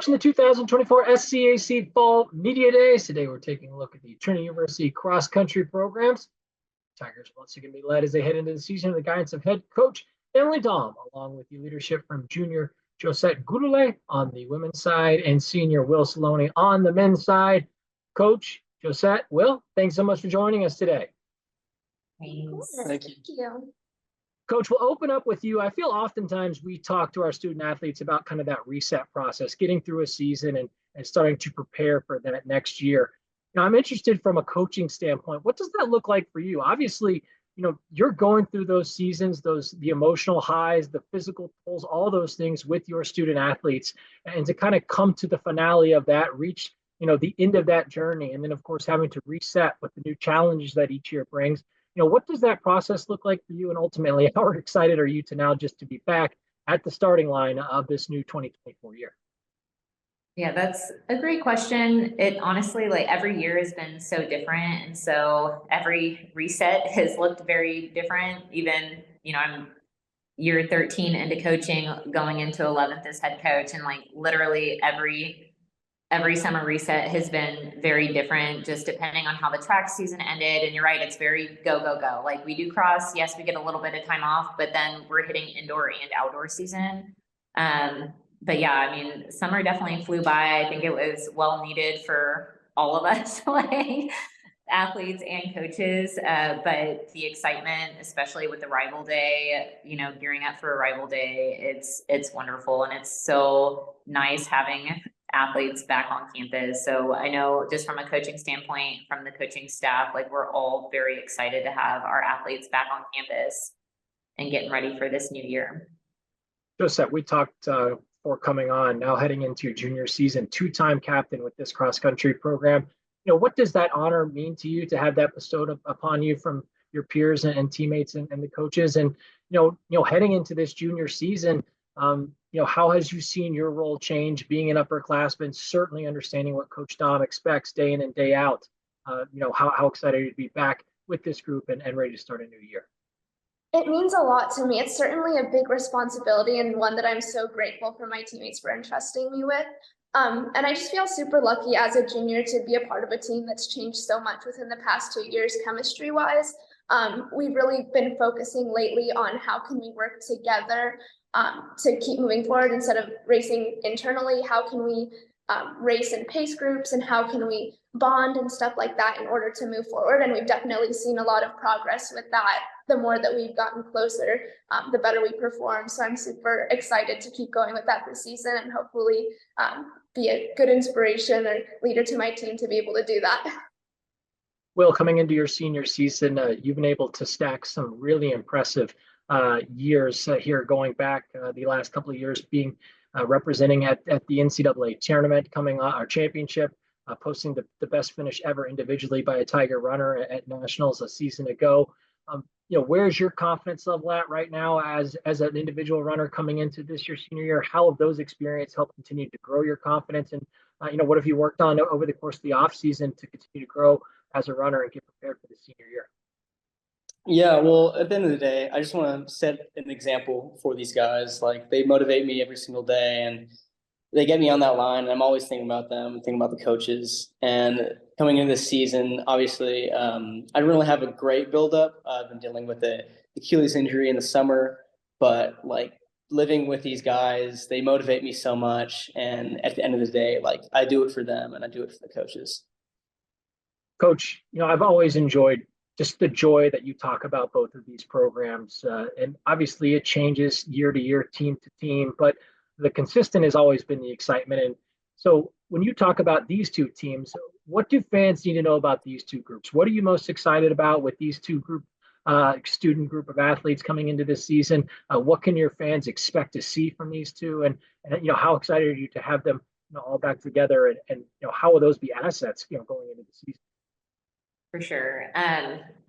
watching the 2024 SCAC Fall Media Days. Today we're taking a look at the Trinity University cross-country programs. Tigers once again be led as they head into the season under the guidance of head coach Emily Daum, along with the leadership from junior Josette Gurule on the women's side and senior Will Salony on the men's side. Coach, Josette, Will, thanks so much for joining us today. Thanks. Thank you. Coach, we'll open up with you. I feel oftentimes we talk to our student athletes about kind of that reset process, getting through a season and starting to prepare for that next year. Now, I'm interested from a coaching standpoint. What does that look like for you? Obviously, you're going through those seasons, the emotional highs, the physical tolls, all those things with your student athletes, and to kind of come to the finale of that, reach, the end of that journey. And then, of course, having to reset with the new challenges that each year brings. What does that process look like for you? And ultimately, how excited are you to now just to be back at the starting line of this new 2024 year? Yeah, that's a great question. It honestly, every year has been so different. And so every reset has looked very different. Even, I'm year 13 into coaching, going into 11th as head coach. And literally every summer reset has been very different, just depending on how the track season ended. And you're right, it's very go, go, go. We do cross, yes, we get a little bit of time off, but then we're hitting indoor and outdoor season. But yeah, summer definitely flew by. I think it was well needed for all of us, athletes and coaches. But the excitement, especially with the rival day, gearing up for a rival day, it's wonderful. And it's so nice having athletes back on campus. So I know just from a coaching standpoint, from the coaching staff, we're all very excited to have our athletes back on campus and getting ready for this new year. Josette, we talked before coming on, now heading into your junior season, two-time captain with this cross-country program. What does that honor mean to you to have that bestowed upon you from your peers and teammates and the coaches? And, heading into this junior season, how has you seen your role change being an upperclassman, certainly understanding what Coach Daum expects day in and day out? How excited are you to be back with this group and ready to start a new year? It means a lot to me. It's certainly a big responsibility and one that I'm so grateful for my teammates for entrusting me with. And I just feel super lucky as a junior to be a part of a team that's changed so much within the past 2 years, chemistry-wise. We've really been focusing lately on how can we work together to keep moving forward instead of racing internally. How can we race in pace groups, and how can we bond and stuff like that in order to move forward? And we've definitely seen a lot of progress with that. The more that we've gotten closer, the better we perform. So I'm super excited to keep going with that this season and hopefully be a good inspiration or leader to my team to be able to do that. Will, coming into your senior season, you've been able to stack some really impressive years here, going back the last couple of years, being representing at the NCAA tournament, coming on our championship, posting the best finish ever individually by a Tiger runner at Nationals a season ago. Where's your confidence level at right now as an individual runner coming into this your senior year? How have those experiences helped continue to grow your confidence? And, what have you worked on over the course of the off season to continue to grow as a runner and get prepared for the senior year? Yeah, well, at the end of the day, I just want to set an example for these guys. They motivate me every single day, and they get me on that line. And I'm always thinking about them, thinking about the coaches. And coming into this season, obviously, I didn't really have a great buildup. I've been dealing with the Achilles injury in the summer, but living with these guys, they motivate me so much. And at the end of the day, I do it for them and I do it for the coaches. Coach, I've always enjoyed just the joy that you talk about both of these programs. And obviously it changes year to year, team to team, but the consistent has always been the excitement. And so when you talk about these two teams, what do fans need to know about these two groups? What are you most excited about with these two student group of athletes coming into this season? What can your fans expect to see from these two? And how excited are you to have them all back together? And how will those be assets, going into the season? For sure.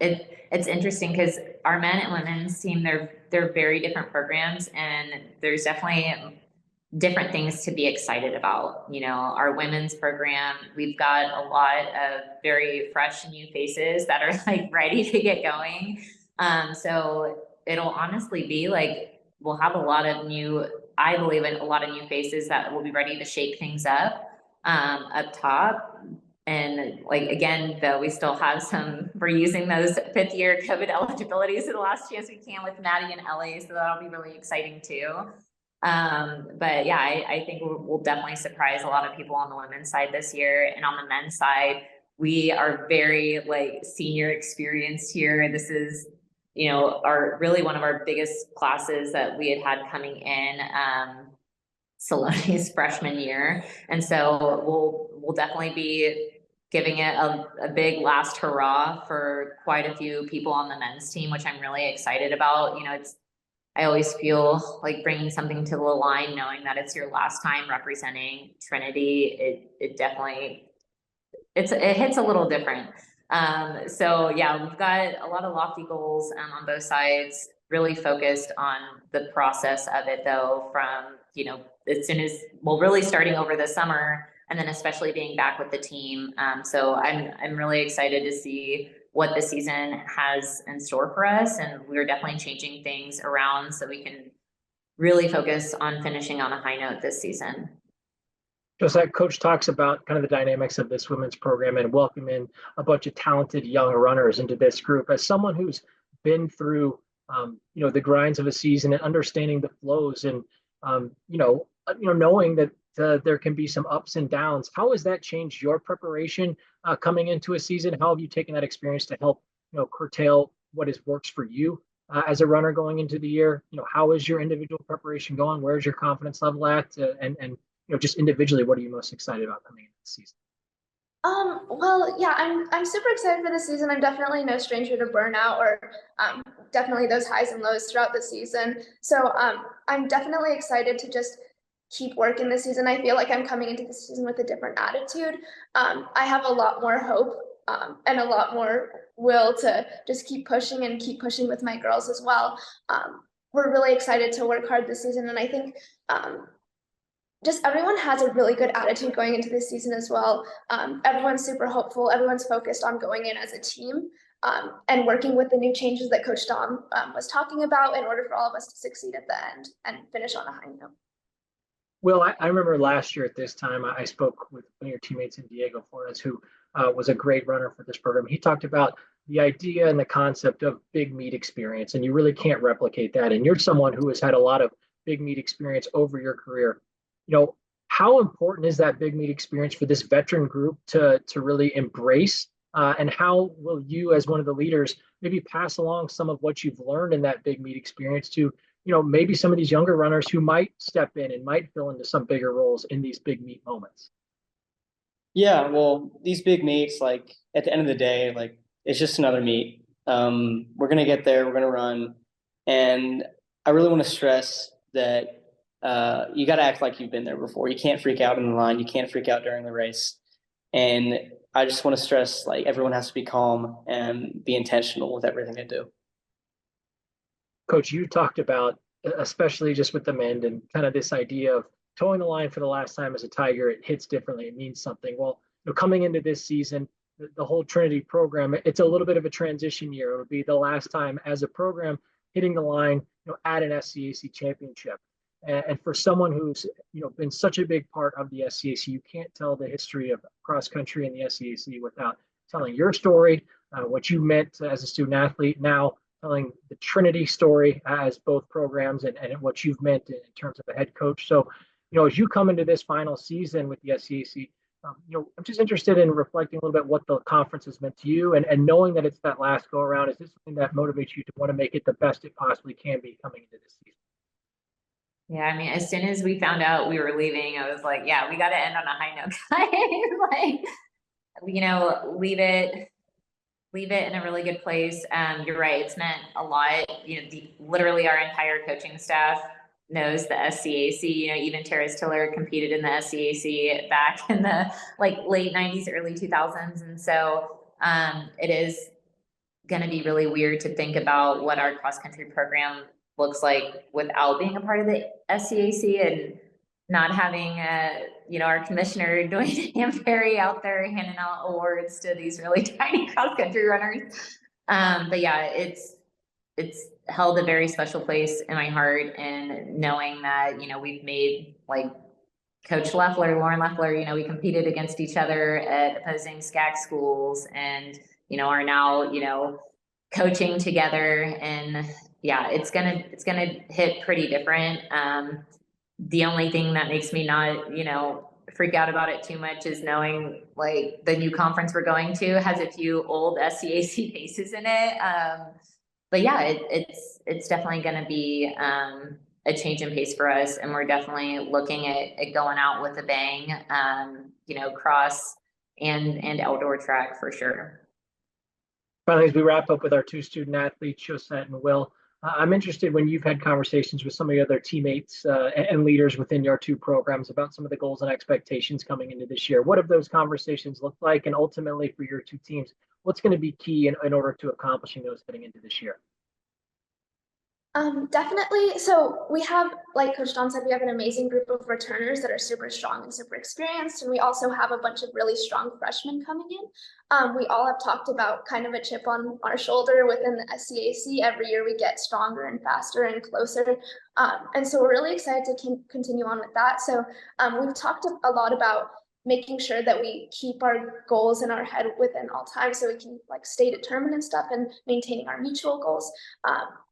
It's interesting because our men and women's team, they're very different programs, and there's definitely different things to be excited about. Our women's program, we've got a lot of very fresh new faces that are ready to get going. So it'll honestly be we'll have a lot of new I believe in a lot of new faces that will be ready to shake things up top. And like, again, though, we still have we're using those 5th year COVID eligibilities to the last chance we can with Maddie and Ellie. So that'll be really exciting too. But yeah, I think we'll definitely surprise a lot of people on the women's side this year. And on the men's side, we are very like senior experienced here. This is, you know, really one of our biggest classes that we had coming in, Salony's freshman year. And so we'll definitely be giving it a big last hurrah for quite a few people on the men's team, which I'm really excited about. You know, I always feel like bringing something to the line, knowing that it's your last time representing Trinity. It definitely, it hits a little different. So yeah, we've got a lot of lofty goals on both sides, really focused on the process of it though, from, you know, as soon as, well, really starting over the summer and then especially being back with the team. So I'm really excited to see what the season has in store for us. And we're definitely changing things around so we can really focus on finishing on a high note this season. Josette, Coach talks about kind of the dynamics of this women's program and welcoming a bunch of talented young runners into this group. As someone who's been through, you know, the grinds of a season and understanding the flows and, knowing that there can be some ups and downs, how has that changed your preparation coming into a season? How have you taken that experience to help, curtail what works for you as a runner going into the year? How is your individual preparation going? Where's your confidence level at? And just individually, what are you most excited about coming into the season? Well, yeah, I'm super excited for the season. I'm definitely no stranger to burnout or definitely those highs and lows throughout the season. So I'm definitely excited to just keep working this season. I feel like I'm coming into the season with a different attitude. I have a lot more hope and a lot more will to just keep pushing with my girls as well. We're really excited to work hard this season, and I think just everyone has a really good attitude going into this season as well. Everyone's super hopeful. Everyone's focused on going in as a team and working with the new changes that Coach Daum was talking about in order for all of us to succeed at the end and finish on a high note. Will, I remember last year at this time, I spoke with one of your teammates in Diego Flores, who was a great runner for this program. He talked about the idea and the concept of big meet experience, and you really can't replicate that. And you're someone who has had a lot of big meet experience over your career. How important is that big meet experience for this veteran group to really embrace? And how will you, as one of the leaders, maybe pass along some of what you've learned in that big meet experience to maybe some of these younger runners who might step in and might fill into some bigger roles in these big meet moments? Yeah, well, these big meets, like at the end of the day, like it's just another meet. We're gonna get there, we're gonna run, and I really want to stress that you got to act like you've been there before. You can't freak out in the line. You can't freak out during the race. And I just want to stress, like, everyone has to be calm and be intentional with everything they do. Coach, you talked about, especially just with the men and kind of this idea of towing the line for the last time as a Tiger, it hits differently. It means something. Well, coming into this season, the whole Trinity program, it's a little bit of a transition year. It'll be the last time as a program hitting the line, at an SCAC championship. And for someone who's been such a big part of the SCAC, you can't tell the history of cross country and the SCAC without telling your story, what you meant as a student athlete. Now telling the Trinity story as both programs and what you've meant in terms of a head coach. So, as you come into this final season with the SCAC, I'm just interested in reflecting a little bit what the conference has meant to you, and knowing that it's that last go around. Is this something that motivates you to want to make it the best it possibly can be coming into this season? Yeah, I mean, as soon as we found out we were leaving, I was like, yeah, we got to end on a high note, guys. Leave it in a really good place. You're right. It's meant a lot. Literally our entire coaching staff knows the SCAC. Even Terrace Tiller competed in the SCAC back in the late 90s, early 2000s. And so it is going to be really weird to think about what our cross country program looks like without being a part of the SCAC and not having our commissioner Dwayne Hamperry out there handing out awards to these really tiny cross country runners. But yeah, it's held a very special place in my heart, and knowing that, you know, we've made, like, Coach Lauren Leffler, you know, we competed against each other at opposing SCAC schools, and, you know, are now, you know, coaching together. And yeah, it's gonna hit pretty different. The only thing that makes me not, you know, freak out about it too much is knowing, like, the new conference we're going to has a few old SCAC faces in it. But yeah, it's definitely going to be a change in pace for us, and we're definitely looking at going out with a bang. You know, cross and outdoor track for sure. Finally, as we wrap up with our two student athletes, Josette and Will, I'm interested when you've had conversations with some of your other teammates and leaders within your two programs about some of the goals and expectations coming into this year. What have those conversations looked like? And ultimately for your two teams, what's going to be key in order to accomplishing those heading into this year? Definitely. So we have, like Coach Daum said, we have an amazing group of returners that are super strong and super experienced. And we also have a bunch of really strong freshmen coming in. We all have talked about kind of a chip on our shoulder within the SCAC. Every year we get stronger and faster and closer. And so we're really excited to continue on with that. So we've talked a lot about making sure that we keep our goals in our head within all times, so we can, like, stay determined and stuff, and maintaining our mutual goals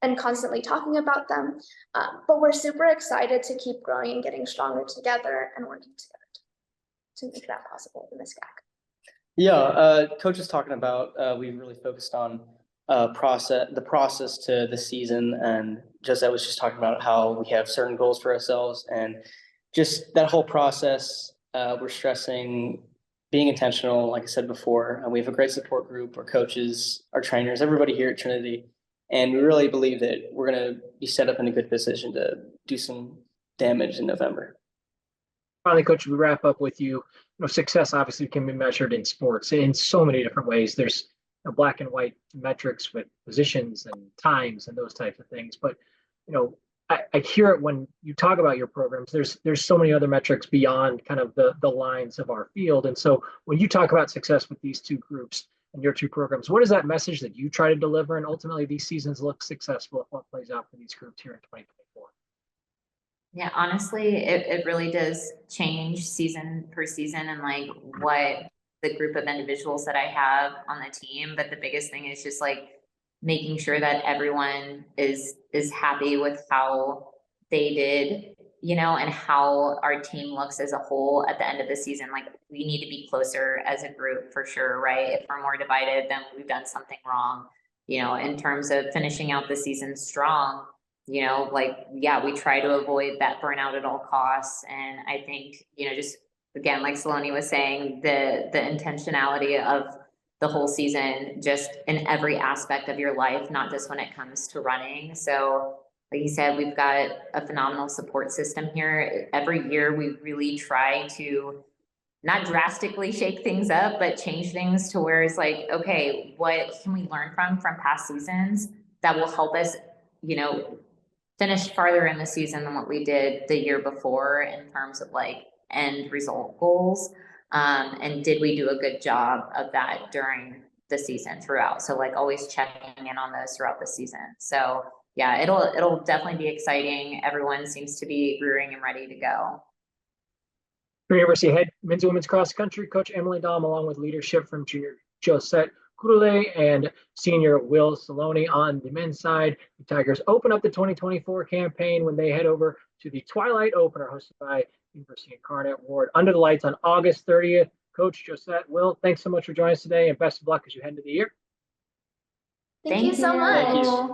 and constantly talking about them. But we're super excited to keep growing and getting stronger together and working together to make that possible in the SCAC. Yeah, Coach is talking about we really focused on the process to the season, and Josette was just talking about how we have certain goals for ourselves, and just that whole process. We're stressing being intentional, like I said before. We have a great support group, our coaches, our trainers, everybody here at Trinity. And we really believe that we're going to be set up in a good position to do some damage in November. Finally, Coach, we wrap up with you. You know, success obviously can be measured in sports in so many different ways. There's black and white metrics with positions and times and those types of things. But, you know, I hear it when you talk about your programs. There's so many other metrics beyond kind of the lines of our field. And so when you talk about success with these two groups and your two programs, what is that message that you try to deliver? And ultimately these seasons look successful if what plays out for these groups here in 2024? Yeah, honestly, it really does change season per season, and like what the group of individuals that I have on the team. But the biggest thing is just like making sure that everyone is happy with how they did, you know, and how our team looks as a whole at the end of the season. Like, we need to be closer as a group for sure, right? If we're more divided, then we've done something wrong, you know, in terms of finishing out the season strong. You know, like, yeah, we try to avoid that burnout at all costs. And I think, you know, just again, like Salony was saying, the intentionality of the whole season, just in every aspect of your life, not just when it comes to running. So like you said, we've got a phenomenal support system here. Every year we really try to not drastically shake things up, but change things to where it's like, okay, what can we learn from past seasons that will help us, you know, finish farther in the season than what we did the year before in terms of like end result goals. And did we do a good job of that during the season throughout? So like always checking in on those throughout the season. So yeah, it'll definitely be exciting. Everyone seems to be rearing and ready to go. University head men's and women's cross country coach Emily Daum, along with leadership from junior Josette Gurule and senior Will Salony on the men's side. The Tigers open up the 2024 campaign when they head over to the Twilight Opener hosted by University Incarnate Ward under the lights on August 30th. Coach, Josette, Will, thanks so much for joining us today, and best of luck as you head into the year. Thank you so much. Thank you.